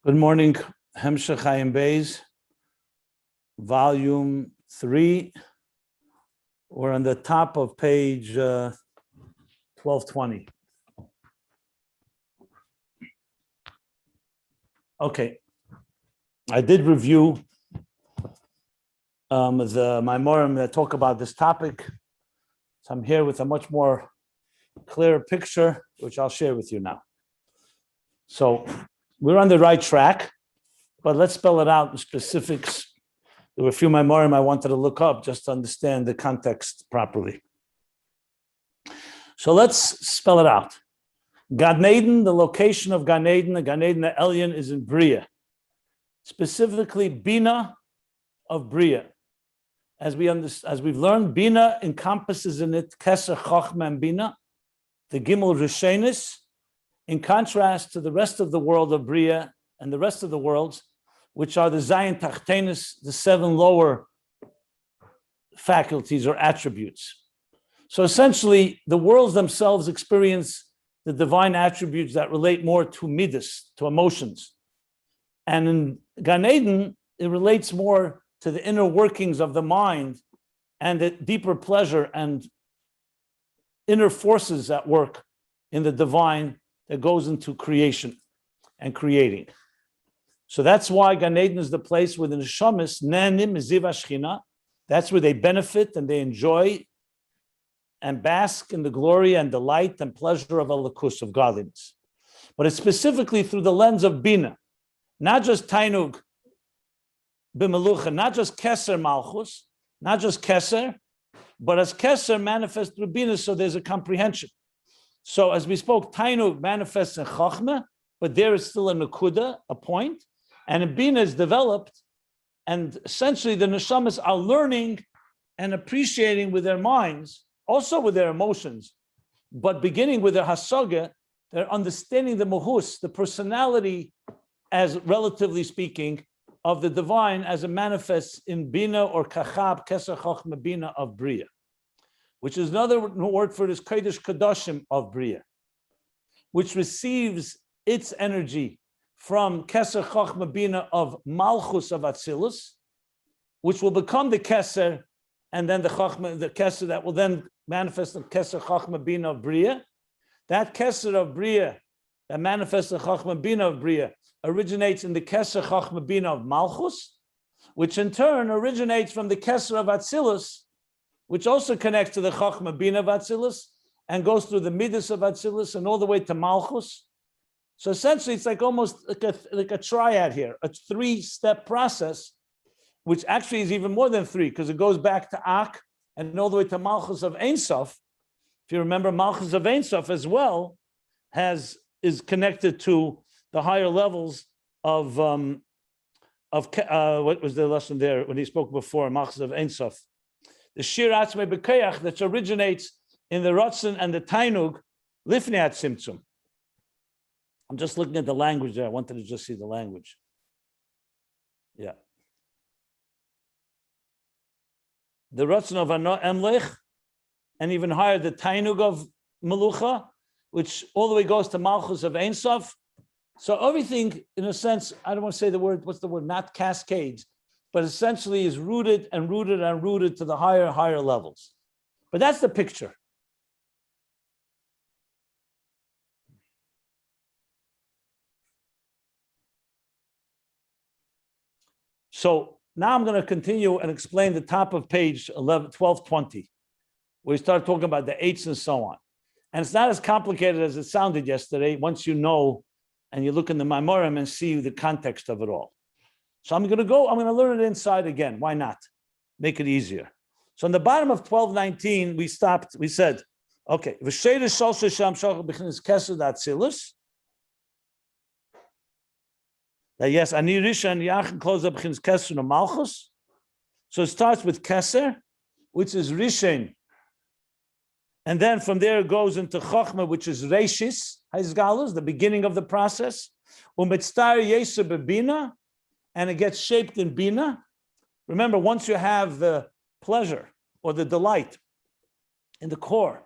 Good morning, Hemshech Chaim Beis, volume 3. We're on the top of page 1220. Okay, I did review the Maimorim that talk about this topic. So I'm here with a much more clear picture, which I'll share with you now. So we're on the right track, but let's spell it out in specifics. There were a few Maimorim I wanted to look up just to understand the context properly. So let's spell it out. Gan Eden, the location of Gan Eden, the Gan Eden Ayin is in Bria. Specifically, Bina of Bria. As we've learned, Bina encompasses in it Keser, Chochma, and Bina, the Gimel Rishenis, in contrast to the rest of the world of Bria and the rest of the worlds, which are the Zayin Tachtenis, the 7 lower faculties or attributes. So essentially, the worlds themselves experience the divine attributes that relate more to midas, to emotions. And in Gan Eden, it relates more to the inner workings of the mind and the deeper pleasure and inner forces at work in the divine that goes into creation and creating. So that's why Gan Eden is the place where the neshamis, ne'anim ziv hashchina, that's where they benefit and they enjoy and bask in the glory and delight and pleasure of Elokus, of godliness. But it's specifically through the lens of Bina, not just Tainug b'melucha, not just Keser Malchus, not just Keser, but as Keser manifests through Bina, so there's a comprehension. So as we spoke, Tainug manifests in Chochmah, but there is still a Nakuda, a point, and in Bina is developed, and essentially the Neshamas are learning and appreciating with their minds, also with their emotions, but beginning with their Hasaga, they're understanding the Mahus, the personality, as relatively speaking, of the divine as it manifests in Bina or Kachab, Keser Chochmah Bina of Bria, which is another word for this Kodesh Kadoshim of Bria, which receives its energy from Keser Chochmah Bina of Malchus of Atzilus, which will become the Keser, and then the Chochmah, the Keser that will then manifest in Keser Chochmah Bina of Bria. That Keser of Bria that manifests in Chochmah Bina of Bria originates in the Keser Chochmah Bina of Malchus, which in turn originates from the Keser of Atzilus, which also connects to the Chochmah Bina of Atzilus and goes through the Midas of Atzilus and all the way to Malchus. So essentially, it's like almost like a triad here, a 3-step process, which actually is even more than 3, because it goes back to Ak and all the way to Malchus of Ein Sof. If you remember, Malchus of Ein Sof as well is connected to the higher levels of what was the lesson there when he spoke before, Malchus of Ein Sof. The Shiur Atzmei B'Koyach that originates in the Ratzon and the Tainug Lifnei Tzimtzum. I'm just looking at the language there. I wanted to just see the language. Yeah. The Ratzon of Ano Emlech, and even higher the Tainug of Melucha, which all the way goes to Malchus of Ein Sof. So everything, in a sense, I don't want to say the word, what's the word? Not cascades, but essentially is rooted and rooted and rooted to the higher levels. But that's the picture. So now I'm going to continue and explain the top of page 1220, where we start talking about the 8s and so on. And it's not as complicated as it sounded yesterday once you know and you look in the Maimorim and see the context of it all. So I'm going to learn it inside again. Why not? Make it easier. So on the bottom of 1219, we said, okay, that yes, Ani Rishon Yachin close up B'chinas Keser no Malchus. So it starts with Keser, which is Rishon, and then from there it goes into Chochmah, which is Reishis Haizgalus, the beginning of the process. Umetztar Yesur B'Bina, and it gets shaped in Bina. Remember, once you have the pleasure or the delight in the core,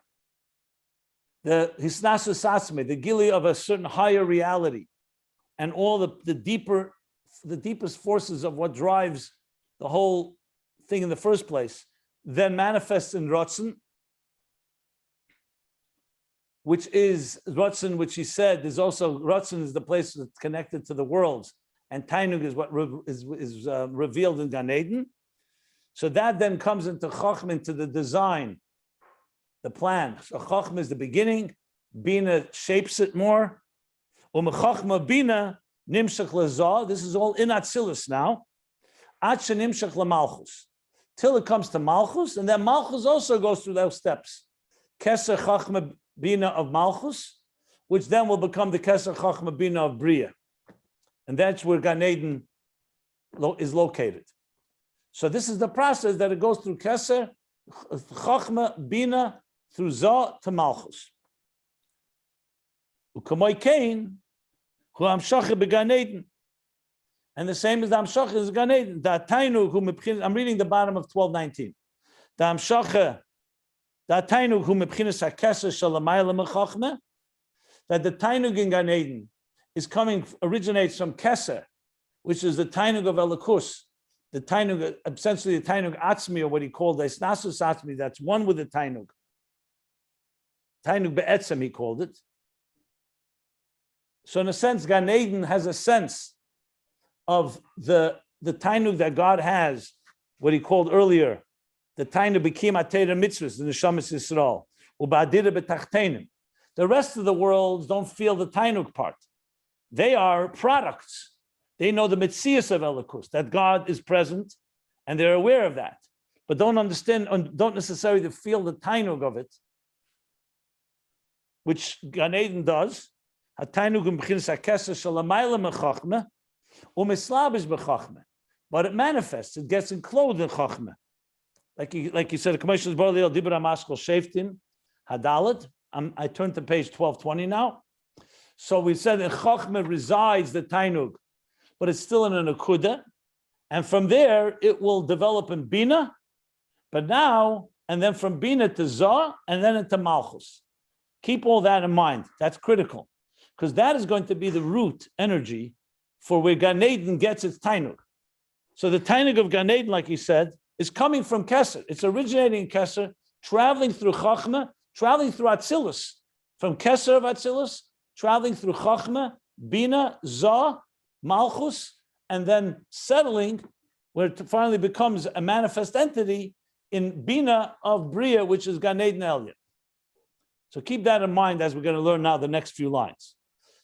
the Hisnasus Atzmei, the gili of a certain higher reality, and all the deepest forces of what drives the whole thing in the first place, then manifests in Ratzon, which is Ratzon, which he said is also, Ratzon is the place that's connected to the worlds, and Tainug is what is revealed in Gan Eden. So that then comes into Chochmah, into the design, the plan. So Chochmah is the beginning, Bina shapes it more. Chochmah Bina nimshach lezah. This is all in Atzilus now. Acha nimshach lemalchus, till it comes to Malchus, and then Malchus also goes through those steps. Keser Chochmah Bina of Malchus, which then will become the Keser Chochmah Bina of Bria. And that's where Gan Eden is located. So this is the process that it goes through Keser, Chochmah, Bina, through Zah to Malchus. U'kamoy Kain, hu amshacha beGan Eden. And the same as the amshacha is Gan Eden. I'm reading the bottom of 12:19. The amshacha, that the Tainug in Gan Eden originates from Keser, which is the Tainug of Elikus, the Tainug, essentially the Tainug Atzmi, or what he called the Isnasus Atzmi, that's one with the Tainug. Tainug Be'etzem, he called it. So in a sense, Gan Eden has a sense of the Tainug that God has, what he called earlier, the Tainug became Atera Mitzvahs, the Neshamas Yisrael, Uba'adira B'tachtenim. The rest of the world don't feel the Tainug part. They are products. They know the Metzias of Elikus, that God is present, and they're aware of that, but don't understand, don't necessarily feel the Tainug of it, which Gan Eden does. But it manifests, it gets enclosed in Chochmah. Like you said, I turned to page 1220 now. So we said in Chochmah resides the Tainug, but it's still in an Akuda. And from there, it will develop in Bina, but now, and then from Bina to Zah, and then into Malchus. Keep all that in mind. That's critical, because that is going to be the root energy for where Gan Eden gets its Tainug. So the Tainug of Gan Eden, like he said, is coming from Keser. It's originating in Keser, traveling through Chochmah, traveling through Atzilus, from Keser of Atzilus, traveling through Chochmah, Bina, Zah, Malchus, and then settling where it finally becomes a manifest entity in Bina of Bria, which is Gan Eden Elyon. So keep that in mind as we're going to learn now the next few lines.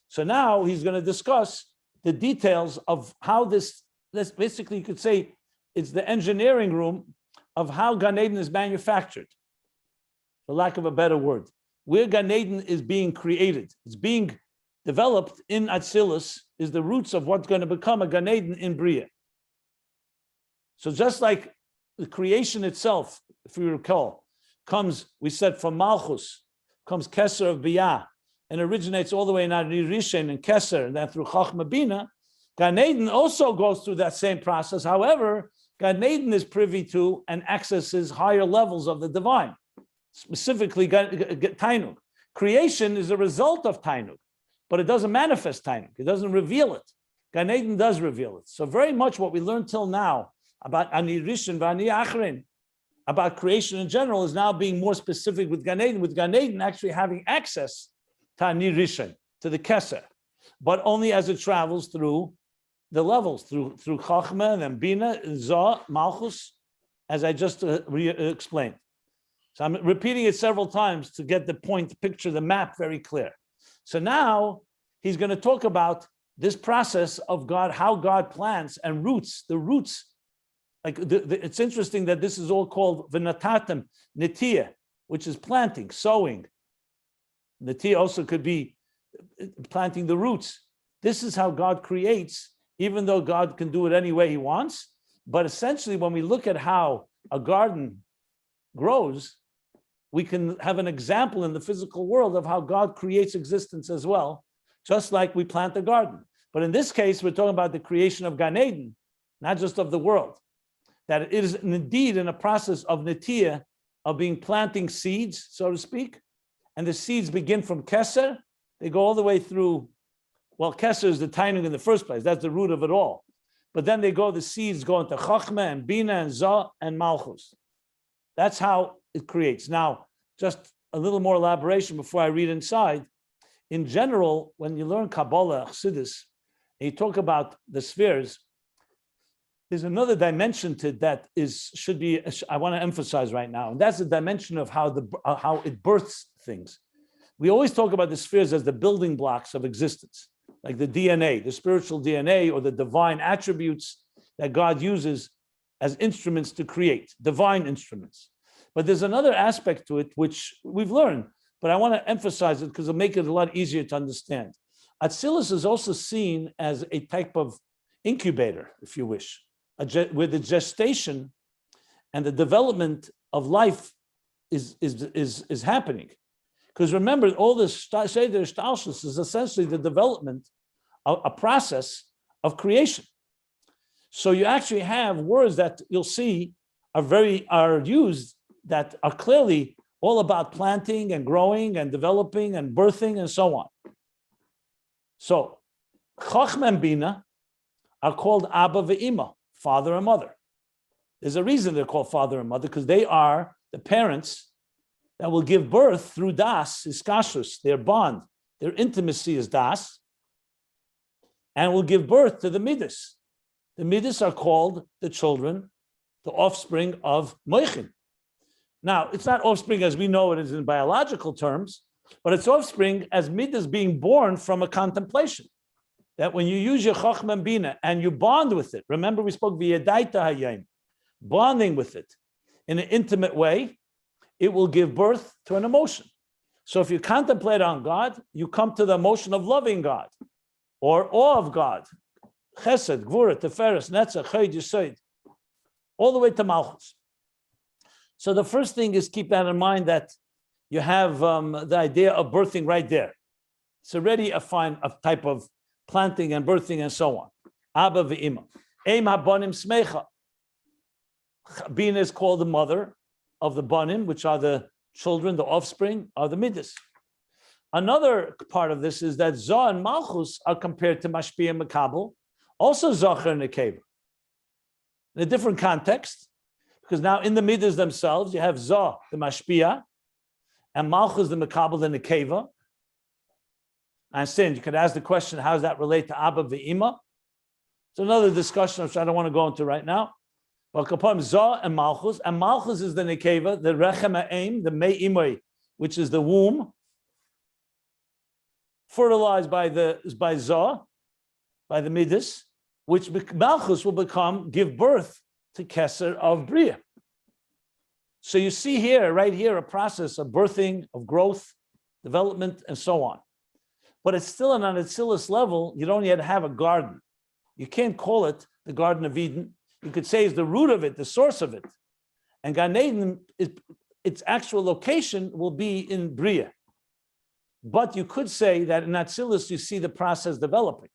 So now he's going to discuss the details of how this basically, you could say, it's the engineering room of how Gan Eden is manufactured, for lack of a better word. Where Gan Eden is being created, it's being developed in Atzilus, is the roots of what's going to become a Gan Eden in Bria. So just like the creation itself, if we recall, comes, we said, from Malchus, comes Keser of Biyah, and originates all the way in Ari Rishon and Keser, and then through Chochmah Bina. Gan Eden also goes through that same process. However, Gan Eden is privy to and accesses higher levels of the divine, specifically Tainug. Creation is a result of Tainug, but it doesn't manifest Tainug. It doesn't reveal it. Gan Eden does reveal it. So very much what we learned till now about Ani Rishon v'Ani Achrin, about creation in general, is now being more specific with Gan Eden actually having access to Ani Rishon, to the Keser, but only as it travels through the levels, through Chochmah, and then Bina, Zah, Malchus, as I just explained. So I'm repeating it several times to get the point, picture, the map very clear. So now he's going to talk about this process of God, how God plants and roots, the roots. Like it's interesting that this is all called v'natatem, netiyah, which is planting, sowing. Netiyah also could be planting the roots. This is how God creates, even though God can do it any way he wants. But essentially, when we look at how a garden grows, we can have an example in the physical world of how God creates existence as well, just like we plant a garden. But in this case, we're talking about the creation of Gan Eden, not just of the world. That it is indeed in a process of netiyah, of being planting seeds, so to speak. And the seeds begin from Keser. They go all the way through Well, Keser is the Tainug in the first place. That's the root of it all. But then the seeds go into Chachma and Bina and Zah and Malchus. That's how it creates. Now, just a little more elaboration before I read inside. In general, when you learn Kabbalah, Chassidus, and you talk about the spheres, there's another dimension to that I want to emphasize right now, and that's the dimension of how it births things. We always talk about the spheres as the building blocks of existence, like the DNA, the spiritual DNA, or the divine attributes that God uses as instruments to create, divine instruments. But there's another aspect to it which we've learned, but I want to emphasize it because it'll make it a lot easier to understand. Atzilus is also seen as a type of incubator, if you wish, where the gestation and the development of life is happening. Because remember, all this Seder Shtalshus is essentially the development of a process of creation. So you actually have words that you'll see are used that are clearly all about planting and growing and developing and birthing and so on. So Chachma and Bina are called Abba ve'Ima, father and mother. There's a reason they're called father and mother, because they are the parents that will give birth through das, is kashrus, their bond, their intimacy is das, and will give birth to the midas. The midas are called the children, the offspring of moichin. Now, it's not offspring as we know it is in biological terms, but it's offspring as midas being born from a contemplation. That when you use your chachma and bina and you bond with it, remember we spoke v'yadaita hayim, bonding with it in an intimate way, it will give birth to an emotion. So if you contemplate on God, you come to the emotion of loving God or awe of God. Chesed, Gvura, Teferes, Netzach, Chayid, Yesod, all the way to Malchus. So the first thing is keep that in mind, that you have the idea of birthing right there. It's already a type of planting and birthing and so on. Abba ve'Ima. Eim habanim smecha. Bina is called the mother of the banim, which are the children, the offspring, are the midas. Another part of this is that Zah and Malchus are compared to Mashpia and Makabel, also Zachar and Nekeva. In a different context, because now in the midas themselves, you have Zah, the Mashpia, and Malchus, the Makabel, the Nekeva. I understand you could ask the question, how does that relate to Abba ve'Ima? It's another discussion which I don't want to go into right now. But Kapam Zah and Malchus is the Nekeva, the Rechem Ha'im, the Me'imoi, which is the womb, fertilized by Zah, by the Midas, which Malchus will give birth to Keser of Bria. So you see here, right here, a process of birthing, of growth, development, and so on. But it's still on an Atzilus level, you don't yet have a garden. You can't call it the Garden of Eden. You could say is the root of it, the source of it. And Gan Eden, its actual location will be in Bria. But you could say that in Atzilus, you see the process developing.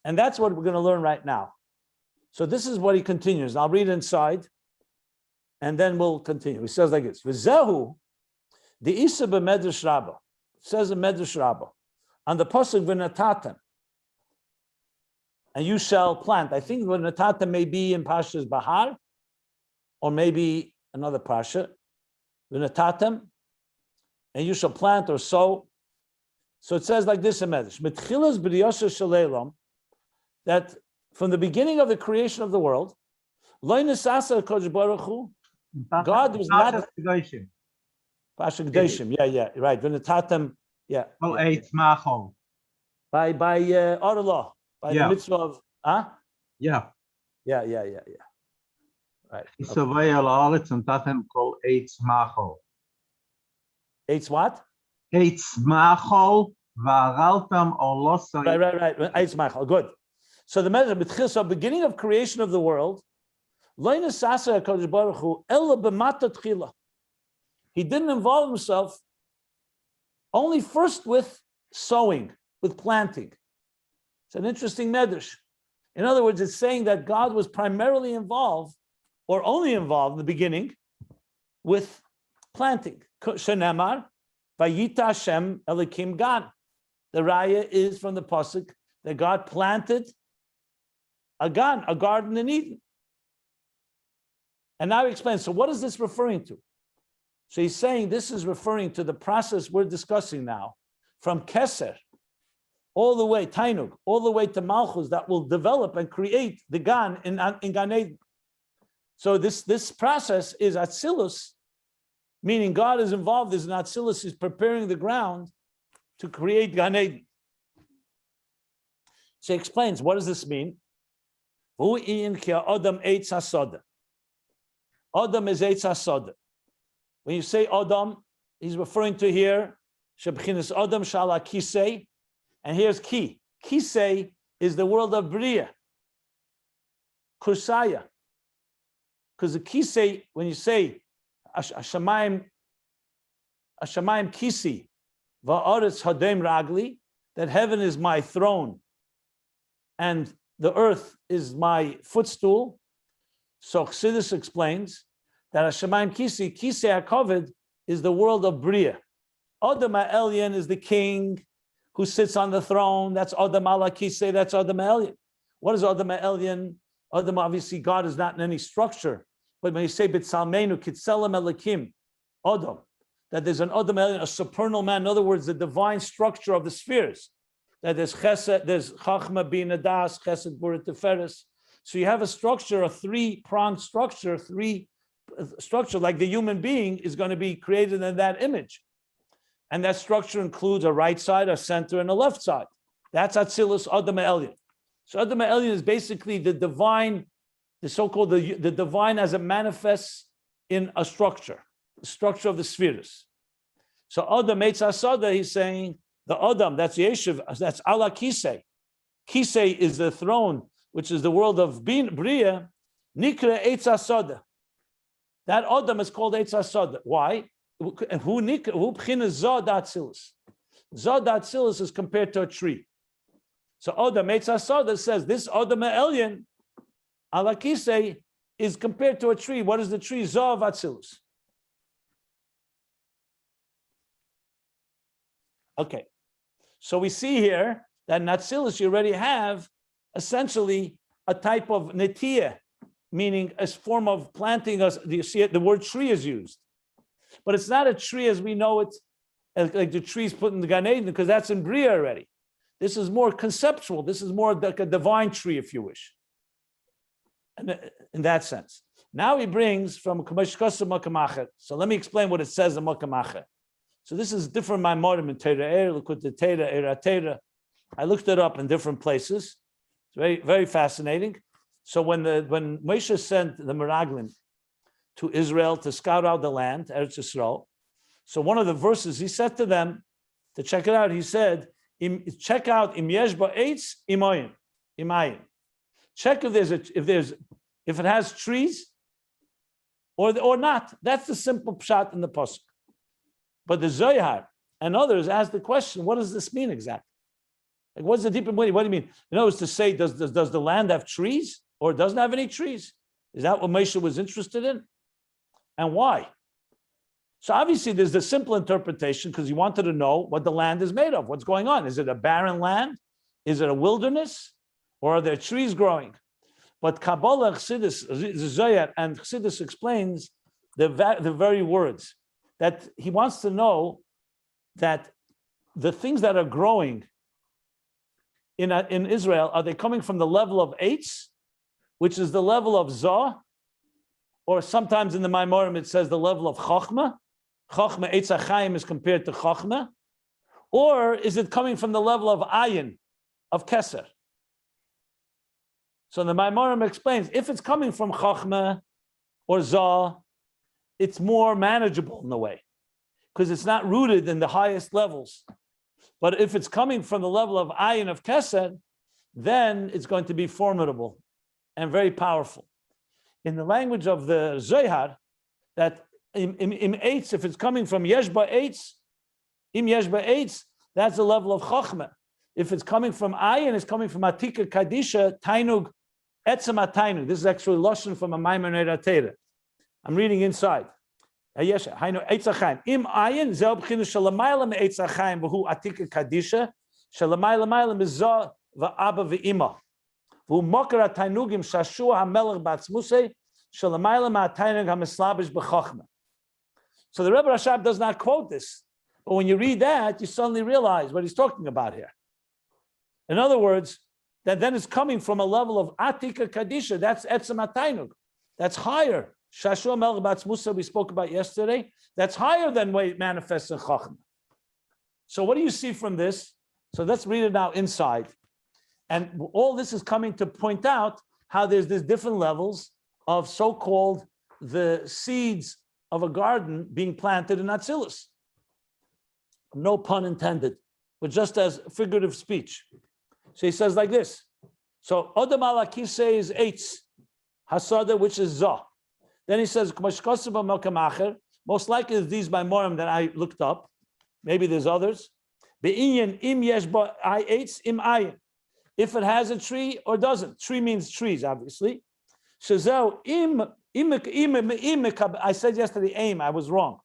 And that's what we're going to learn right now. So this is what he continues. I'll read inside, and then we'll continue. He says like this, V'zehu, the Isa b'Medrash Rabbah. It says in Medrash Rabbah, on the pasuk v'natatem, and you shall plant. I think v'natatem may be in Pasha's Bahar, or maybe another Pasha. V'natatem, and you shall plant or sow. So it says like this in Medrash, Mitchilas b'riyosha shalelam, that from the beginning of the creation of the world, Lo nisasa HaKadosh Baruch Hu, God was not Pasha Gdeishim, yeah, right. V'natatem, yeah. Oh, eight machol. By Orlah, by the mitzvah of, Yeah. Right. Isavay al-aretz and tatem call eight machol. Eight what? Eight machol v'araltam olosay. Right. Eight machol. Good. So the message, so beginning of creation of the world, Lo nisasa HaKadosh Baruch Hu ela b'mata tchila. He didn't involve himself only first with sowing, with planting. It's an interesting medrash. In other words, it's saying that God was primarily involved, or only involved in the beginning, with planting. Shenemar, Vayita Hashem Elikim Gan. The raya is from the pasuk, that God planted a garden in Eden. And now he explains, so what is this referring to? So he's saying this is referring to the process we're discussing now, from Keser, all the way, Tainug, all the way to Malchus, that will develop and create the Gan in Gan Eden. So this process is Atzilus, meaning God is involved as an Atzilus, is preparing the ground to create Gan Eden. So he explains, what does this mean? Adam is Eitz HaSoda. When you say Adam, he's referring to here, Shebchinas Adam Shala Kisei, and here's Ki. Kisei is the world of Bria, Kursaya. Because the Kisei, when you say Hashamayim Kisi, Va'aretz Hadem Ragli, that heaven is my throne and the earth is my footstool. So Chassidus explains that Hashemayim Kisi HaKoved is the world of Bria. Adam HaElyon is the king who sits on the throne. That's Adam Ala Kisei, that's Adam HaElyon. What is Adam HaElyon? Adam, obviously, God is not in any structure. But when you say B'tzalmeinu Kitzelem Elikim, Adam, that there's an Adam HaElyon, a supernal man, in other words, the divine structure of the spheres. That there's Chesed, there's Chachma, Bina, Das, Chesed, Bura, Teferes. So you have a structure, a three-pronged structure, like the human being is going to be created in that image. And that structure includes a right side, a center, and a left side. That's Atzilus, Adam HaElyon. So Adam HaElyon is basically the divine, the so-called the divine as it manifests in a structure, the structure of the spheres. So Adam Eitz HaSoda, he's saying, the Adam, that's Yeshiv, that's Ala Kisei. Kisei is the throne, which is the world of Bria, Nikra Eitz HaSoda. That Adam is called Eitz HaSoda. Why? Who B'china Zod Atzilus. Zod Atzilus is compared to a tree. So Adam Eitz HaSoda says this Adam HaElyon, Ala Kisei, is compared to a tree. What is the tree? Zod Atzilus. Okay. So we see here that in Atzilus you already have essentially a type of netiyah, meaning a form of planting. You see it, the word tree is used. But it's not a tree as we know it, like the trees put in the Gan Eden, because that's in Bria already. This is more conceptual. This is more like a divine tree, if you wish. And in that sense. Now he brings from Kamashkasa Makamacha. So let me explain what it says in Makamacha. So this is different Maimorim in Teira look at the Teira, Eira Teira. I looked it up in different places. It's very, very fascinating. So when Moshe sent the Meraglim to Israel to scout out the land, Eretz Yisrael, so one of the verses he said to them to check it out, he said, check out Im Yesh Ba'etz Imayin. Check if it has trees or not. That's the simple pshat in the pasuk. But the Zohar and others ask the question, what does this mean exactly? Like, what's the deeper meaning? What do you mean? You know, it's to say, does the land have trees or it doesn't have any trees? Is that what Moshe was interested in? And why? So obviously there's the simple interpretation because he wanted to know what the land is made of, what's going on. Is it a barren land? Is it a wilderness? Or are there trees growing? But Kabbalah, Chassidus, Zohar, and Chassidus explains the very words that he wants to know that the things that are growing in Israel, are they coming from the level of Eitz, which is the level of Zah, or sometimes in the Maimorim it says the level of Chochmah. Chochmah, Eitz HaChaim is compared to Chochmah. Or is it coming from the level of Ayin, of Keser? So the Maimorim explains, if it's coming from Chochmah or Zah, it's more manageable in a way, because it's not rooted in the highest levels. But if it's coming from the level of Ayin of Kesed, then it's going to be formidable and very powerful. In the language of the Zohar, that im Eitz, if it's coming from Yesh Ba'etz, im Yesh Ba'etz, that's the level of Chochmah. If it's coming from Ayin, it's coming from Atika Kadisha, Tainug, Etzem Tainug. This is actually Lashon from a Maimon Eira. I'm reading inside. Yes, I know Eitz HaChaim. Im Ayin, Zeh B'chinu Shalamaylam Eitz HaChaim, V'hu Atika Kadisha, Shalamaylam Zah va'aba ve'ima. V'umokar ha'tainugim shashua ha'melech ba'atzmusei shalamayla ma'atainug ha'mislabish b'chachma. So the Rebbe Rashab does not quote this, but when you read that, you suddenly realize what he's talking about here. In other words, that then it's coming from a level of Atika Kadisha, that's Etzem HaTainug. That's higher. Shashua Melech Ba'atzmusa we spoke about yesterday, that's higher than what it manifests in Chachma. So what do you see from this? So let's read it now inside. And all this is coming to point out how there's these different levels of so-called the seeds of a garden being planted in Atzilus. No pun intended, but just as figurative speech. So he says like this. So Odam ala Kisei is Eitz Hasada, which is Zah. Then he says, most likely it's these by Morim that I looked up. Maybe there's others. Be'inyan im yesh ba Eitz im Ayin. If it has a tree or doesn't. Tree means trees, obviously. Shazau im I said yesterday aim, I was wrong.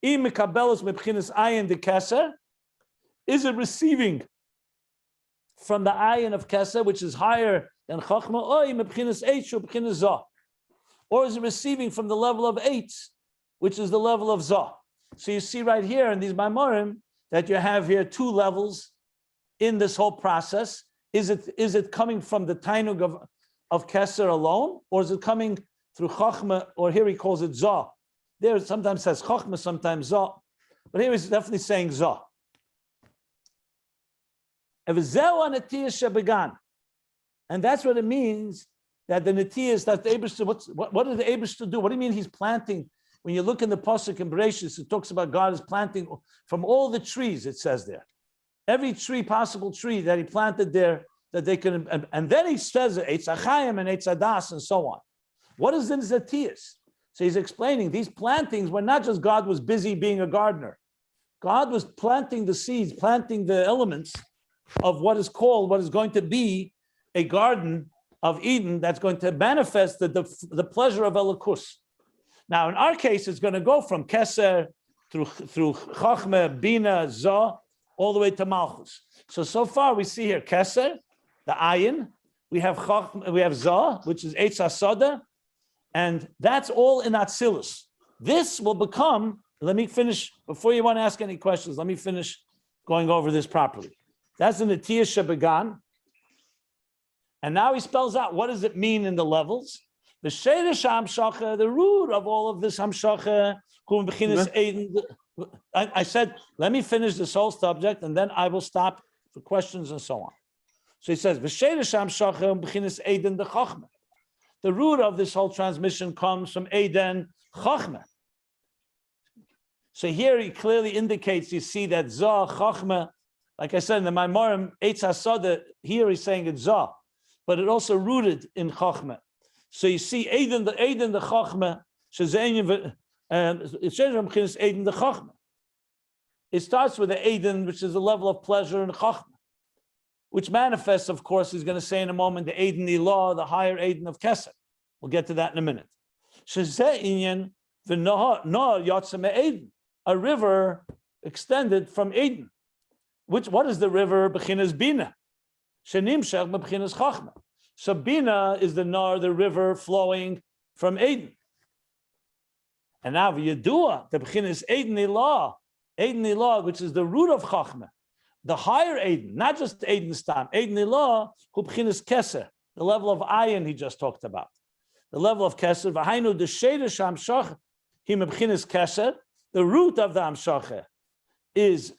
Im mekabelos mebchinas ayin de keser. Is it receiving from the ayin of keser, which is higher than chachma, or mebchinas eitz or mebchinas zah? Or is it receiving from the level of eitz, which is the level of zah? So you see right here in these Maimorim that you have here two levels in this whole process. Is it coming from the tainug of keser alone, or is it coming through chachma, or here he calls it zah? There it sometimes says chachma, sometimes zah, but here he's definitely saying zah. And that's what it means, that the netiyas, that the Eibishter, what did the Eibishter do? What do you mean he's planting? When you look in the pasuk in Bereishis, it talks about God is planting from all the trees, it says there. Every tree, possible tree that he planted there, that they can, and then he says Eitz Achayim and Eitz Adas and so on. What is in Zetiyas? So he's explaining these plantings were not just God was busy being a gardener. God was planting the seeds, planting the elements of what is going to be a garden of Eden that's going to manifest the pleasure of Elokus. Now, in our case, it's going to go from Keser through Chachma, Bina, Zah, all the way to Malchus. So far we see here Keser, the Ayin, we have Chachma, we have Zah, which is Eitz HaSoda, and that's all in Atzilus. This will become, let me finish, before you want to ask any questions, let me finish going over this properly. That's the Netiyah Shebegan. And now he spells out what does it mean in the levels. The Sheirish HaHamshacha, the root of all of this Hamshacha, I said, let me finish this whole subject and then I will stop for questions and so on. So he says, the root of this whole transmission comes from Eden Chachma. So here he clearly indicates, you see that Zah, Chachma, like I said in the Maimorim, Eitz HaSoda, here he's saying it's Zah, but it also rooted in Chachma. So you see Eden the Chachma, it starts with the Eden, which is a level of pleasure in Chachma, which manifests, of course, he's going to say in a moment, the Eden Ilah, the higher Eden of Keser. We'll get to that in a minute. A river extended from Eden. What is the river? Bechinas Bina. Shenimshach bechinas Chachma. So Bina is the river flowing from Eden. And now Yedua, the bechinas Eden Ilah, which is the root of Chachma, the higher Eden, not just Eden Stam, Eden Ilah, who bechinas Keser, the level of Ayin he just talked about. The level of Keser, v'hainu the Sheirish HaHamshacha, him bechinas Keser, the root of the Hamshacha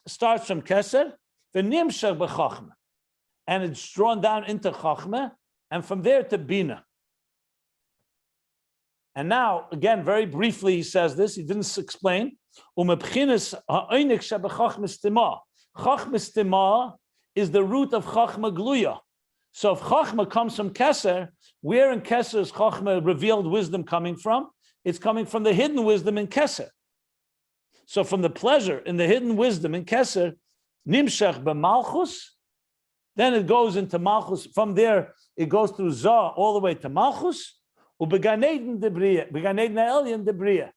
starts from Keser, v'nimshach b'Chachma, and it's drawn down into Chachma, and from there to Bina. And now, again, very briefly, he says this, he didn't explain. Chachma Stima is the root of Chachma Gluya. So if Chachma comes from Keser, where in Keser is Chachma revealed wisdom coming from? It's coming from the hidden wisdom in Keser. So from the pleasure in the hidden wisdom in Keser, Nimshach b'Malchus, then it goes into Malchus. From there, it goes through Zah all the way to Malchus. U'began Eden debriya, began Eden Elyon debriya.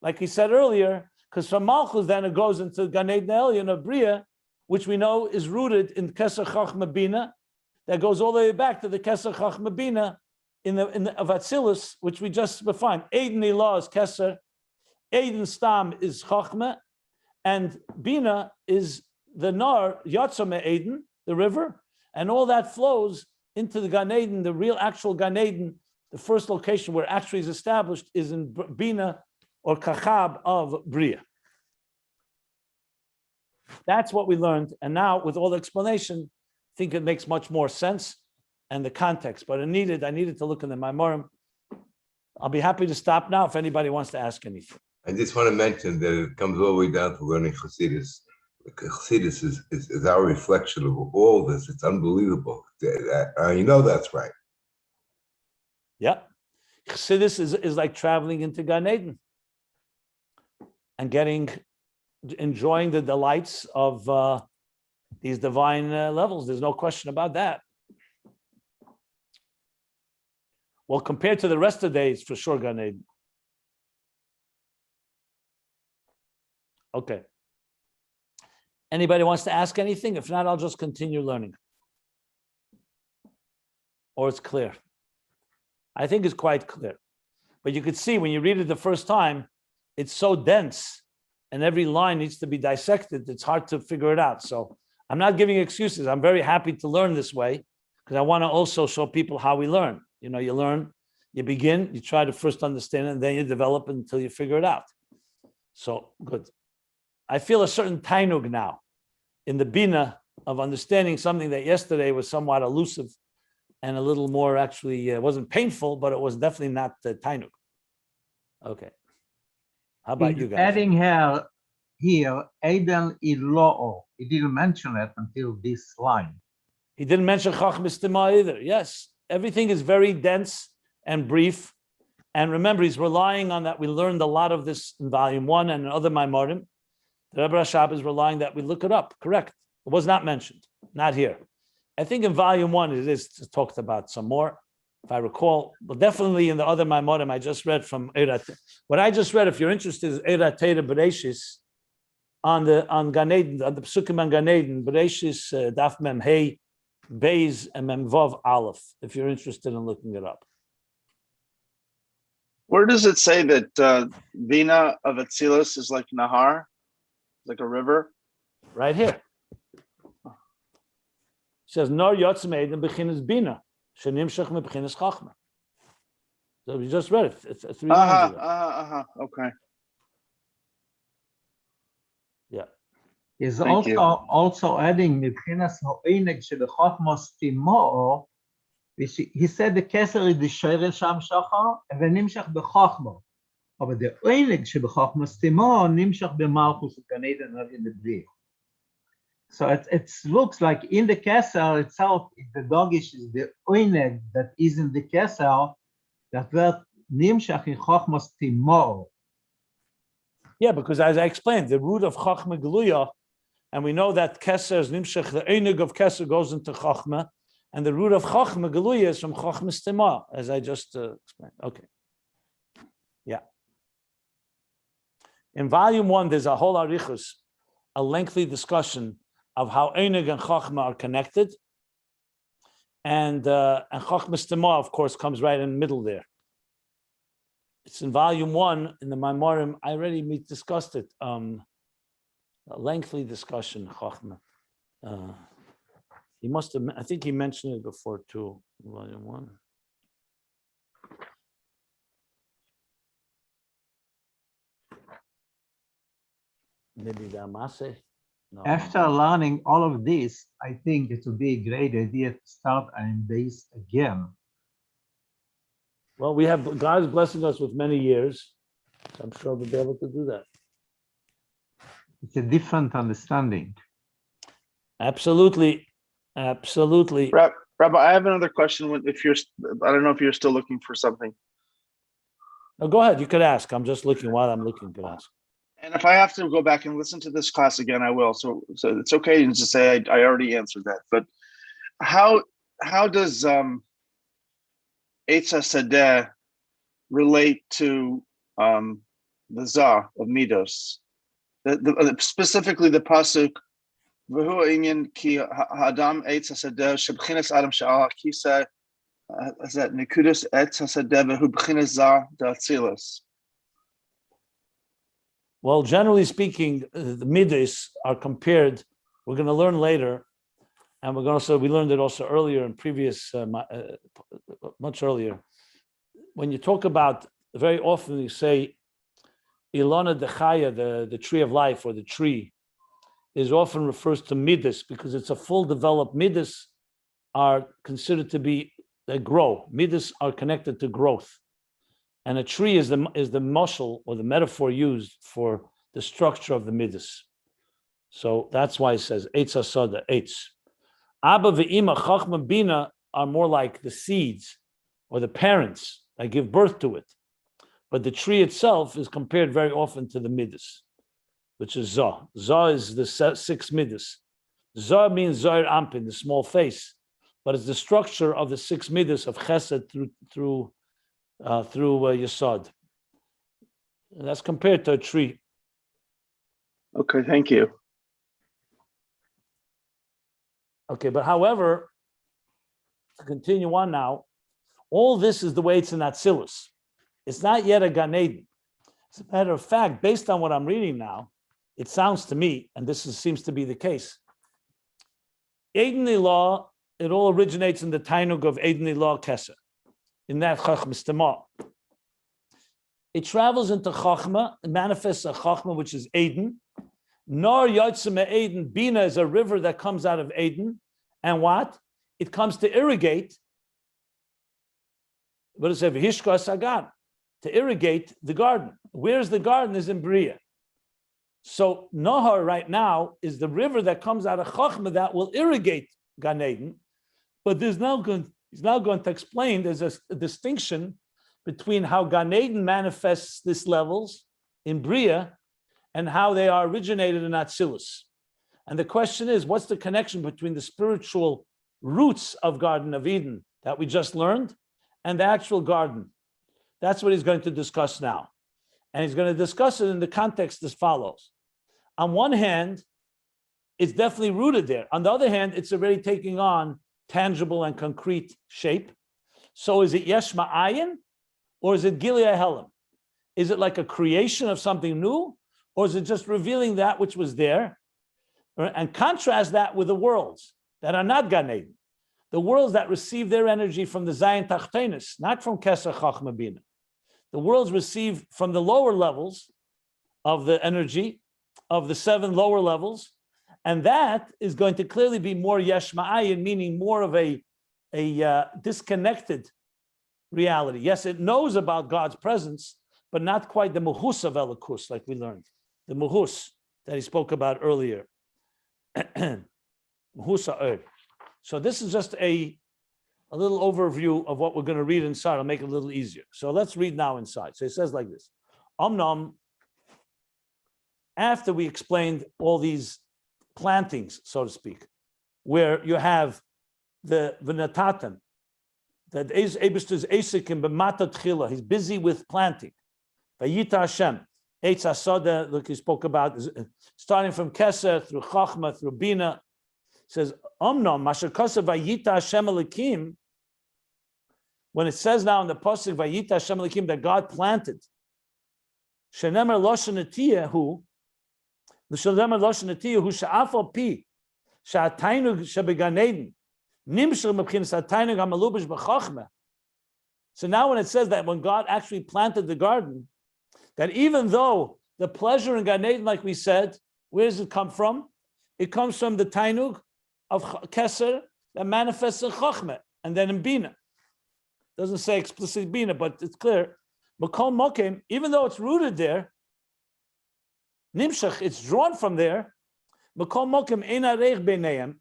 Like he said earlier, because from Malchus then it goes into Gan Eden Elyon of Bria, which we know is rooted in Keser Chachma Bina. that goes all the way back to the Keser Chachma Bina in the of Atzilus, which we just defined. Ayin Ilah is Keser, Ayin Stam is Chachma, and Bina is the Nar Yatzame Ayin, the river, and all that flows into the Gan Eden, the real actual Gan Eden. The first location where actually is established is in Bina or Kachab of Bria. That's what we learned, and now with all the explanation, I think it makes much more sense and the context. But I needed to look in the Maimarim. I'll be happy to stop now if anybody wants to ask anything. I just want to mention that it comes all the way down to learning Chassidus. Chassidus is our reflection of all this. It's unbelievable. You know that's right. Yeah. Chassidus is like traveling into Gan Eden and enjoying the delights of these divine levels. There's no question about that. Well, compared to the rest of the days, for sure, Gan Eden. Okay. Anybody wants to ask anything? If not, I'll just continue learning. Or it's clear. I think it's quite clear. But you could see when you read it the first time, it's so dense and every line needs to be dissected. It's hard to figure it out. So I'm not giving excuses. I'm very happy to learn this way because I want to also show people how we learn. You know, you learn, you begin, you try to first understand it, and then you develop it until you figure it out. So good. I feel a certain tainug now in the bina of understanding something that yesterday was somewhat elusive and a little more actually, it wasn't painful, but it was definitely not tainug. Okay. How about you guys? Adding here, Eden Ilo'o. He didn't mention it until this line. He didn't mention Chachmas Tima either. Yes, everything is very dense and brief. And remember, he's relying on that. We learned a lot of this in volume 1 and in other Maimorim. The Rebbe Rashab is relying that we look it up. Correct. It was not mentioned. Not here. I think in volume 1 it is talked about some more, if I recall. But definitely in the other Maimorim I just read from Eirat. What I just read, if you're interested, is Eirat Teira Bereshis on Gan Eden, on the Psukim on Gan Eden, Bereshis, Daf Mem Hey, Beis, and Mem Vav Aleph, if you're interested in looking it up. Where does it say that Bina of Atzilus is like Nahar, like a river? Right here. It says, Nor Yotzim Eden Bechinas Bina, Shenimshach Mebechinas Chachma. So we just read it. It's 3 lines ago. Okay. Yeah. He's Thank you. also adding Mibchinas Ho'ineg Shebechachmos Timo. He said the Keser is the Sheirel Sham Shachar, and the Nimshach Bechachmo. But the Oineg Shebechachmos Timo, Nimshach B'malchus Gan Eden in the Bri. So it looks like in the Keser itself, the dogish is the Oineg that is in the Keser, that word Nimshach in Chachmos Timo. Yeah, because as I explained, the root of Chachma Geluya, and we know that Keser is Nimshach, the Einig of Keser goes into Chachma, and the root of Chachma Geluya is from Chachma Stima, as I just explained. Okay. Yeah. In volume 1, there's a whole arichus, a lengthy discussion of how Einig and Chachma are connected, and Chachma Stima, of course, comes right in the middle there. It's in volume 1 in the Maimarim. I already discussed it. A lengthy discussion, Chachma. He must have. I think he mentioned it before too. Volume 1. Maybe the Amase. No. After learning all of this, I think it would be a great idea to start Ayin Beis again. Well, we have God is blessing us with many years. So I'm sure we'll be able to do that. It's a different understanding. Absolutely. Absolutely. Rabbi, I have another question. If you're, I don't know if you're still looking for something. No, go ahead. You could ask. I'm just looking while I'm looking. You could ask. And if I have to go back and listen to this class again, I will. So it's okay to just say I already answered that. But how does Eitz HaSadeh relate to the Zah of Midos? Specifically the pasuk והוא העניין כי האדם עץ השדה שבחינס אדם שאל הכיסא זה נקודס עץ השדה והוא בחינס זר דאצילוס. Well, generally speaking, the midas are compared. We're going to learn later, and we learned it also earlier in previous, much earlier. When you talk about, very often you say, Ilana Dechaya, the tree of life, or the tree, is often refers to midas because it's a full developed. Midas are considered to be, they grow. Midas are connected to growth. And a tree is the muscle or the metaphor used for the structure of the midas. So that's why it says eitz asada, eitz. Abba ve'ima chachma bina are more like the seeds or the parents that give birth to it. But the tree itself is compared very often to the midas, which is zah. Zah is the 6 midas. Zah means zohar ampin, the small face, but it's the structure of the 6 midas of chesed through Yesod. And that's compared to a tree. Okay, thank you. Okay, but however, to continue on now, all this is the way it's in Atzilus. It's not yet a Gan Eden. As a matter of fact, based on what I'm reading now, it sounds to me, and seems to be the case, Eden law, it all originates in the Tainug of Eden law Keser. In that Chachma Stema. It travels into Chachma, it manifests a Chachma, which is Eden. Nor Yotzim Eden, Bina is a river that comes out of Eden. And what? It comes to irrigate, what does it say? V'hishka Sagan, to irrigate the garden. Where's the garden? Is in Bria. So Nahar right now is the river that comes out of Chachma that will irrigate Gan Eden. But he's now going to explain there's a distinction between how Gan Eden manifests these levels in Bria and how they are originated in Atzilus. And the question is, what's the connection between the spiritual roots of Garden of Eden that we just learned and the actual garden? That's what he's going to discuss now. And he's going to discuss it in the context as follows. On one hand, it's definitely rooted there. On the other hand, it's already taking on tangible and concrete shape. So is it Yeshma Ayin or is it Gilead Helam? Is it like a creation of something new or is it just revealing that which was there? And contrast that with the worlds that are not Gan Eden, the worlds that receive their energy from the Zayin Tachtenis, not from Keser Chachma Bina. The worlds receive from the lower levels of the energy of the 7 lower levels. And that is going to clearly be more yesh ma'ayin, meaning more of a disconnected reality. Yes, it knows about God's presence, but not quite the muhus of Elikus, like we learned. The muhus that he spoke about earlier. So this is just a little overview of what we're going to read inside. I'll make it a little easier. So let's read now inside. So it says like this. Omnom, after we explained all these plantings, so to speak, where you have the v'natatem, that Eibishter's Esikim b'mata tchila, he's busy with planting. Vayita Hashem, Eitz Asada, look, he spoke about, starting from Keser, through Chachma, through Bina, says, Omnom, Masher Kosev Vayita Hashem Elikim, when it says now in the Pasuk, Vayita Hashem Elikim, that God planted, Shenemer Loshen Etiyahu, L'shalem Loshen Etiyahu, Sha'afal Pi, Sha'atainug Shebegan Eden, Nimshel Mebchinas Atainug HaMalubish B'Chachma. So now when it says that when God actually planted the garden, that even though the pleasure in Gan Eden, like we said, where does it come from? It comes from the Tainug of Keser that manifests in Chachma and then in Bina. Doesn't say explicitly Bina, but it's clear. Makol Mokim, even though it's rooted there, Nimshach, it's drawn from there. Makol Mokim Ein Areich Beineim.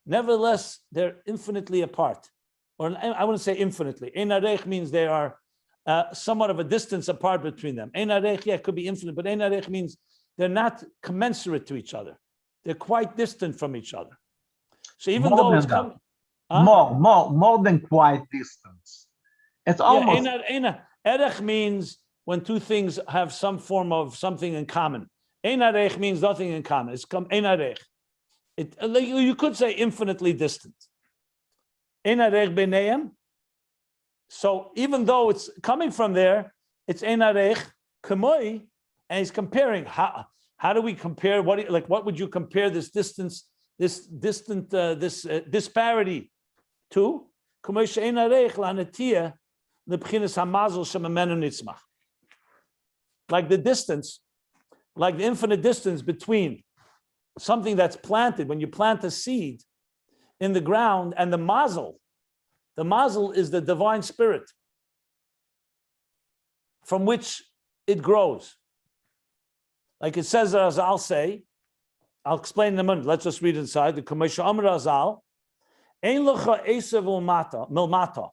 Nevertheless, they're infinitely apart. Or I wouldn't say infinitely. Ein Areich means they are somewhat of a distance apart between them. Ein Areich, yeah, it could be infinite, but Ein Areich means they're not commensurate to each other. They're quite distant from each other. So even More though than it's that. coming, More than quite distance. It's almost Erech means when two things have some form of something in common. Ein Arech means nothing in common. It's come Ein Arech. You could say infinitely distant. Ein arech b'neihem. So even though it's coming from there, it's ein arech k'moi, and he's comparing. How do we compare? What would you compare this distance, this disparity to? K'moi she'ein arech la'netia lebchinas hamazal shemamenu nitzmach. Like the distance, like the infinite distance between something that's planted, when you plant a seed in the ground, and the mazel. The mazel is the divine spirit from which it grows. Like it says, as I'll say, I'll explain in a minute. Let's just read inside. The Commissioner Amr Azal, Ein lecha esav milmata.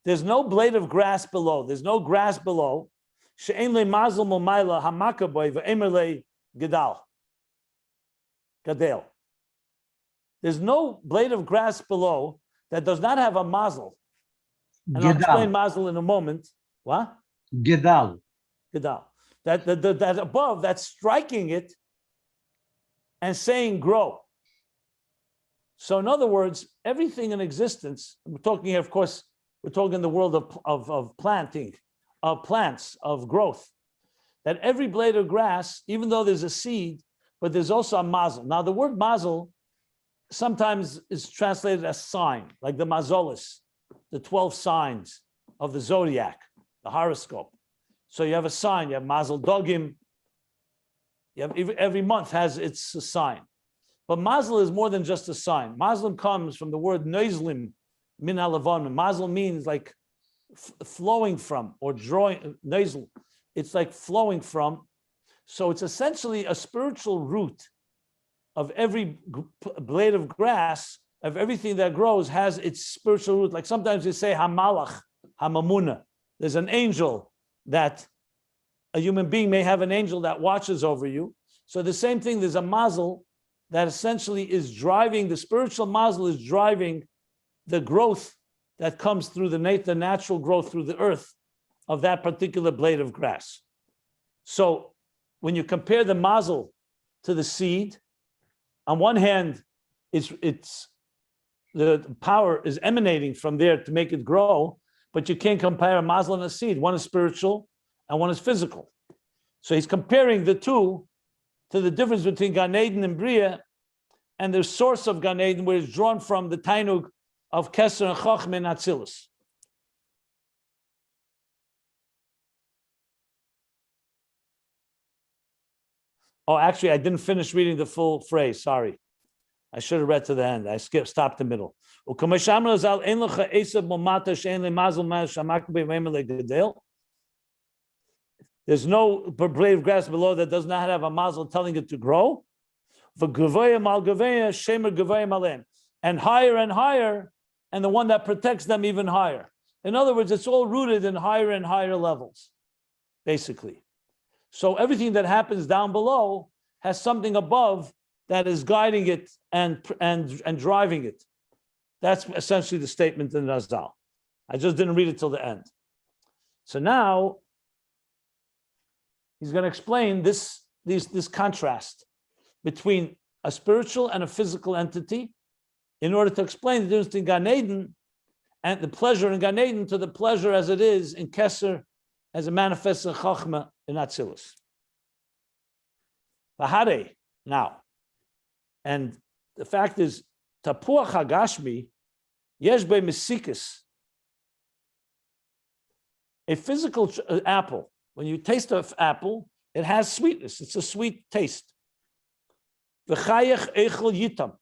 There's no blade of grass below. There's no grass below. She'ein le mazel milmayla hamakaboy ve'emer le gedal. Gadel. There's no blade of grass below that does not have a mazel. And I'll explain mazel in a moment. What? Gedal. Gedal. That above, that's striking it and saying grow. So in other words, everything in existence, we're talking here, of course, we're talking in the world of planting, of plants, of growth, that every blade of grass, even though there's a seed, but there's also a mazel. Now the word mazel sometimes is translated as sign, like the mazolis, the 12 signs of the zodiac, the horoscope. So you have a sign, you have mazel dogim, you have every month has its sign. But mazel is more than just a sign. Mazel comes from the word noizlim min alavonim. Mazel means like flowing from or drawing, noizl. It's like flowing from. So it's essentially a spiritual root of every blade of grass, of everything that grows has its spiritual root. Like sometimes you say hamalach, hamamuna. There's an angel that a human being may have an angel that watches over you. So the same thing, there's a mazel that essentially is driving, the spiritual mazel is driving the growth that comes through the natural growth through the earth of that particular blade of grass. So when you compare the mazel to the seed, on one hand, it's the power is emanating from there to make it grow, but you can't compare a mazel and a seed. One is spiritual and one is physical. So he's comparing the two to the difference between Gan Eden and Bria, and the source of Gan Eden, where it's drawn from the Tainug of Keser and Chacham and Atzilus. Oh, actually, I didn't finish reading the full phrase. Sorry. I should have read to the end. I stopped the middle. There's no blade of grass below that does not have a mazel telling it to grow. And higher, and the one that protects them even higher. In other words, it's all rooted in higher and higher levels, basically. So everything that happens down below has something above that is guiding it and driving it. That's essentially the statement in Razal. I just didn't read it till the end. So now he's going to explain this contrast between a spiritual and a physical entity in order to explain the difference between Gan Eden and the pleasure in Gan Eden to the pleasure as it is in Keser, as it manifests in Chachma in Atzilus. Vahare, now, and the fact is, Tapuach Hagashmi, Yesh Be Mesikas, a physical apple, when you taste an apple, it has sweetness, it's a sweet taste. V'chayach Eichel Yitam.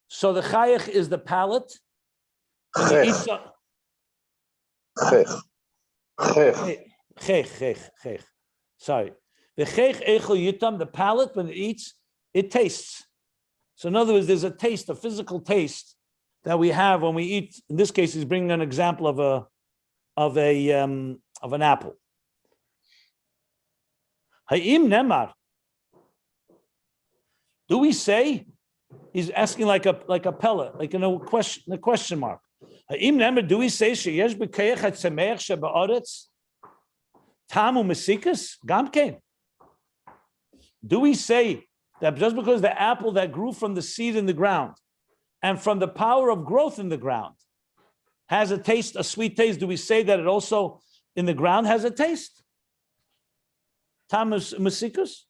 So the chayach is the palate. Chech. Sorry. The chech echel yitam, the palate, when it eats, it tastes. So in other words, there's a taste, a physical taste that we have when we eat. In this case, he's bringing an example of an apple. Ha'im nemar. Do we say? He's asking like a pellet, like a question mark. Ha'im nemar. Do we say sheyesh b'keich hatzemeach shebe'aretz tamu mesikas gamkein? Do we say that just because the apple that grew from the seed in the ground and from the power of growth in the ground has a taste, a sweet taste, do we say that it also in the ground has a taste? Tamus Masikus?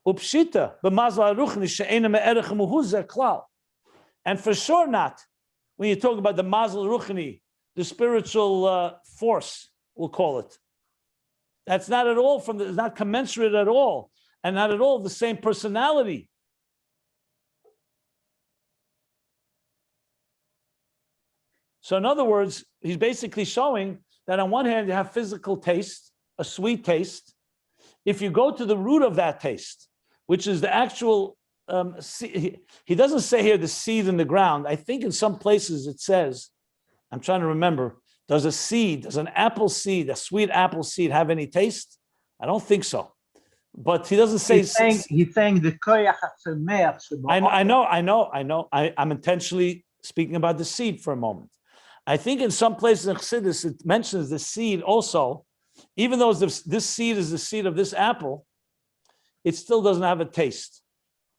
Upshita, b'mazal aruchni she'ena me'erech muhuzer klal. And for sure not, when you talk about the mazal ruchni, the spiritual force, we'll call it. That's not at all it's not commensurate at all, and not at all the same personality. So in other words, he's basically showing that on one hand, you have physical taste, a sweet taste. If you go to the root of that taste, which is the actual, he doesn't say here the seed in the ground. I think in some places it says, I'm trying to remember, does an apple seed, a sweet apple seed have any taste? I don't think so. But he doesn't say. He's saying the koyach hatzemeach. I know. I'm intentionally speaking about the seed for a moment. I think in some places in Chassidus it mentions the seed also, even though this seed is the seed of this apple, it still doesn't have a taste.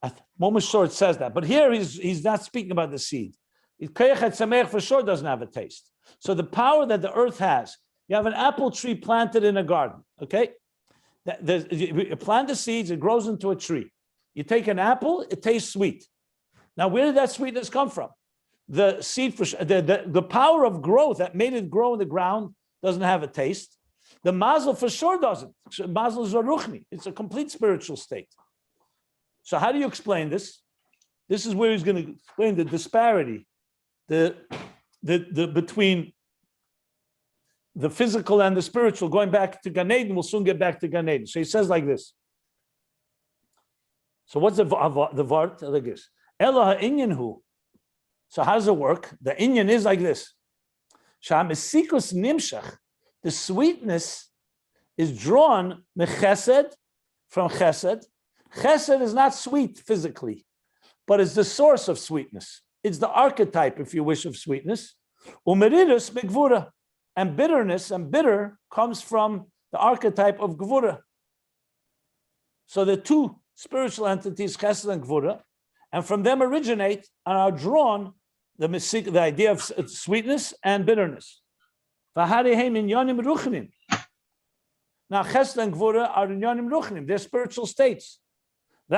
I'm almost sure it says that. But here he's not speaking about the seed. Koyach hatzemeach for sure doesn't have a taste. So the power that the earth has, you have an apple tree planted in a garden, okay? You plant the seeds, it grows into a tree. You take an apple, it tastes sweet. Now, where did that sweetness come from? The seed, the power of growth that made it grow in the ground doesn't have a taste. The mazel for sure doesn't. Mazel is a ruchni. It's a complete spiritual state. So how do you explain this? This is where he's going to explain the disparity, the between the physical and the spiritual. Going back to Gan Eden, we'll soon get back to Gan Eden. So he says like this. So what's the vart like this? Ela ha'inyan hu. So how does it work? The inyan is like this. Sha'amesikus nimshach. The sweetness is drawn mechesed, from chesed. Chesed is not sweet physically, but it's the source of sweetness. It's the archetype, if you wish, of sweetness. Umeridus begvura. And bitterness and bitter comes from the archetype of gvura. So the two spiritual entities, chesed and gvura, and from them originate and are drawn the idea of sweetness and bitterness. Now, chesed and gvura are inyanim ruchnim. They're spiritual states. So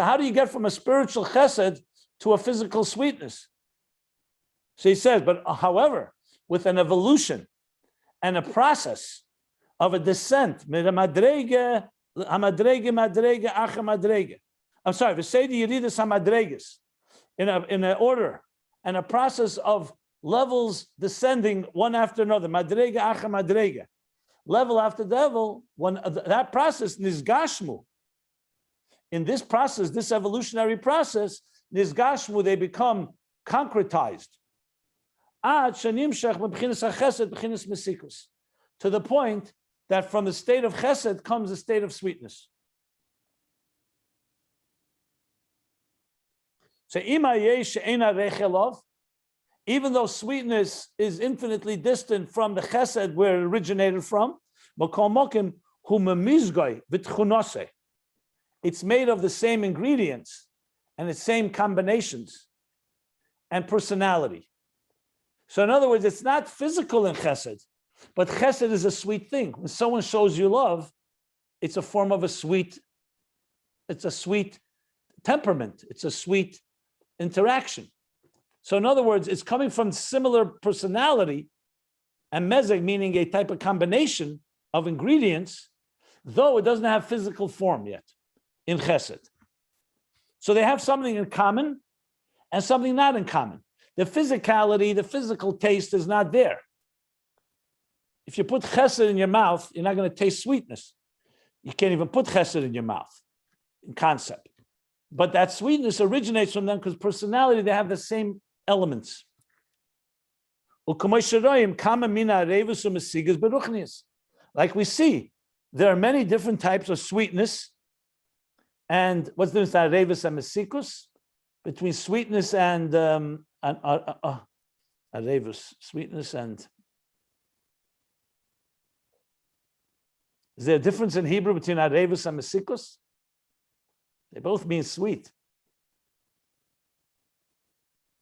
how do you get from a spiritual chesed to a physical sweetness? So he says, but however, with an evolution and a process of a descent, I'm sorry, in an order and a process of levels descending one after another, level after level, when that process nizgashmu. In this process, this evolutionary process, nizgashmu, they become concretized. To the point that from the state of chesed comes a state of sweetness. So even though sweetness is infinitely distant from the chesed where it originated from, it's made of the same ingredients and the same combinations and personality. So in other words, it's not physical in chesed, but chesed is a sweet thing. When someone shows you love, it's a form of it's a sweet temperament. It's a sweet interaction. So in other words, it's coming from similar personality, and mezeg meaning a type of combination of ingredients, though it doesn't have physical form yet in chesed. So they have something in common and something not in common. The physicality, the physical taste is not there. If you put chesed in your mouth, you're not going to taste sweetness. You can't even put chesed in your mouth in concept. But that sweetness originates from them because personality, they have the same elements. Like we see, there are many different types of sweetness. And what's the difference between revis and mesikus? Between sweetness and revis, sweetness and Is there a difference in Hebrew between arevus and mesikus? They both mean sweet.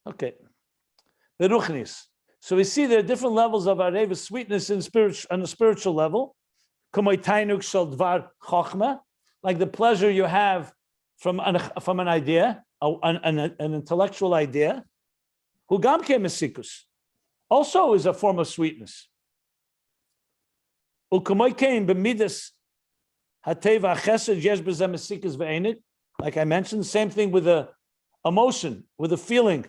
Okay. The ruchnis. So we see there are different levels of arevus sweetness on a spiritual level. Like the pleasure you have from an idea, an intellectual idea. Hugam ke mesikus also is a form of sweetness. Like I mentioned, same thing with the emotion, with the feeling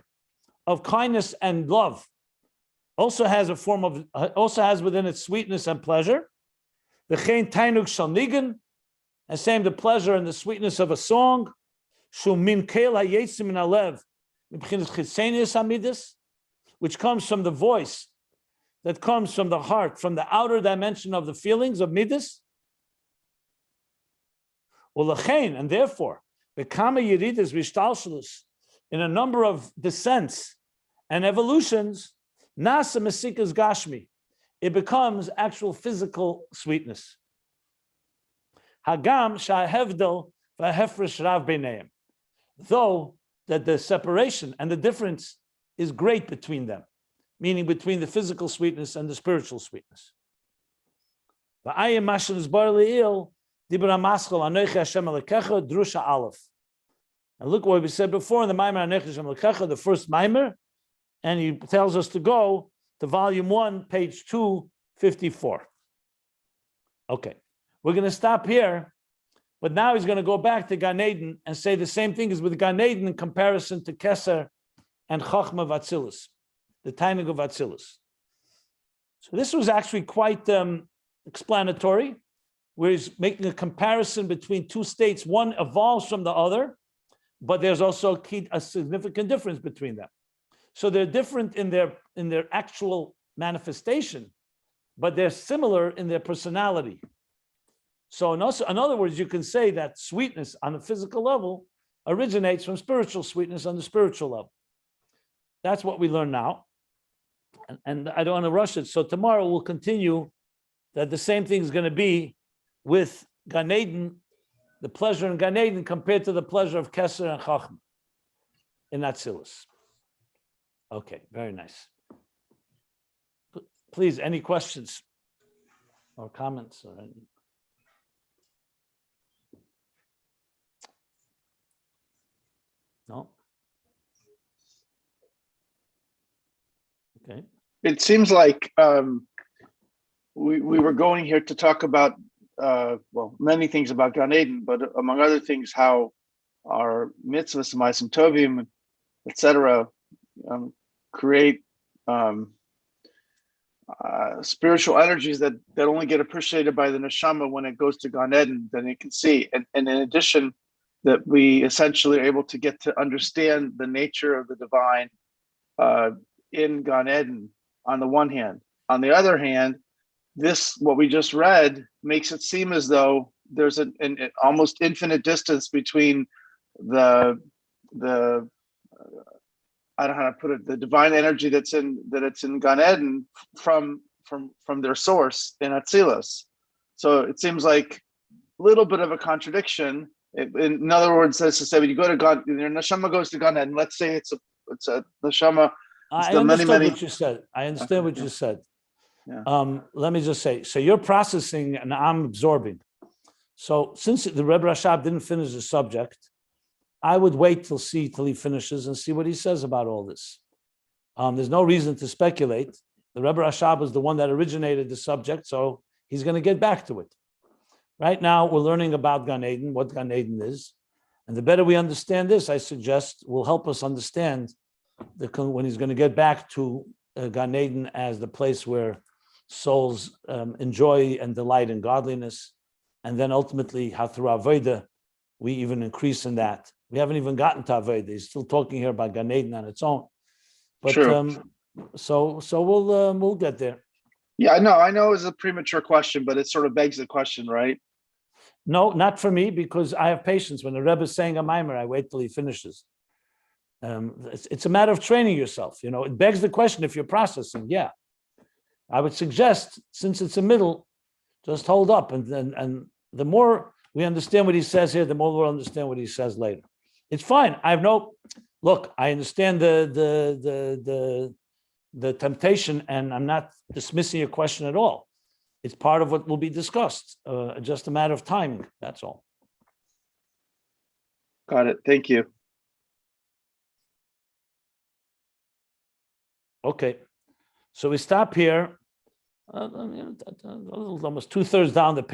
of kindness and love. Also has within it sweetness and pleasure. The chen tainug shal nigan, and same the pleasure and the sweetness of a song. Shumin kel hayetzim min alev, mibchinas chitzenius hamidus, which comes from the voice, that comes from the heart, from the outer dimension of the feelings of midas. Ulachein, and therefore, bekama yeridas v'shtalshalus, in a number of descents and evolutions, nasa mesikas gashmi, it becomes actual physical sweetness. Hagam shahevdel v'hefresh rav beineim, though that the separation and the difference is great between them, meaning between the physical sweetness and the spiritual sweetness. Ayin mashal is bar le'il dibra maschal anochi Hashem alekecha drusha aleph. And look what we said before in the Maimer anochi Hashem alekecha, the first Maimer, and he tells us to go to volume 1, page 254. Okay, we're going to stop here, but now he's going to go back to Gan Eden and say the same thing as with Gan Eden in comparison to Keser and Chachma of Atzilus, the Tainug of Atzilus. So this was actually quite explanatory, where he's making a comparison between two states. One evolves from the other, but there's also a significant difference between them. So they're different in their actual manifestation, but they're similar in their personality. So in other words, you can say that sweetness on the physical level originates from spiritual sweetness on the spiritual level. That's what we learn now. And I don't want to rush it. So tomorrow we'll continue that the same thing is going to be with Gan Eden, the pleasure in Gan Eden compared to the pleasure of Keser and Chachma in Atzilus. Okay, very nice. Please, any questions or comments or anything? No? Okay. It seems like we were going here to talk about many things about Gan Eden, but among other things, how our mitzvahs, ma'asim tovim, etc., create spiritual energies that only get appreciated by the neshama when it goes to Gan Eden, then it can see. And in addition, that we essentially are able to get to understand the nature of the divine in Gan Eden on the one hand. On the other hand, this, what we just read, makes it seem as though there's an almost infinite distance between the I don't know how to put it, the divine energy it's in Gan Eden from their source in Atzilus. So it seems like a little bit of a contradiction. In other words, as I say, when you go to God, your neshama goes to Gan Eden. Let's say it's a neshama. I understand what you said. I understand what you said. Yeah. Let me just say, so you're processing and I'm absorbing. So since the Rebbe Rashab didn't finish the subject, I would wait till he finishes and see what he says about all this. There's no reason to speculate. The Rebbe Rashab is the one that originated the subject, so he's going to get back to it. Right now, we're learning about Gan Eden, what Gan Eden is. And the better we understand this, I suggest, will help us understand when he's going to get back to Gan Eden as the place where souls enjoy and delight in godliness. And then ultimately, how through Avodah, we even increase in that. We haven't even gotten to Avodah. He's still talking here about Gan Eden on its own. But so we'll get there. Yeah, I know it's a premature question, but it sort of begs the question, right? No, not for me, because I have patience. When the Rebbe is saying a mimer, I wait till he finishes. It's a matter of training yourself. It begs the question if you're processing. Yeah, I would suggest, since it's a middle, Just hold up, and the more we understand what he says here, the more we'll understand what he says later. It's fine. I have no look. I understand the temptation, and I'm not dismissing your question at all. It's part of what will be discussed. Just a matter of timing. That's all. Got it. Thank you. Okay, so we stop here. Almost 2/3 down the page.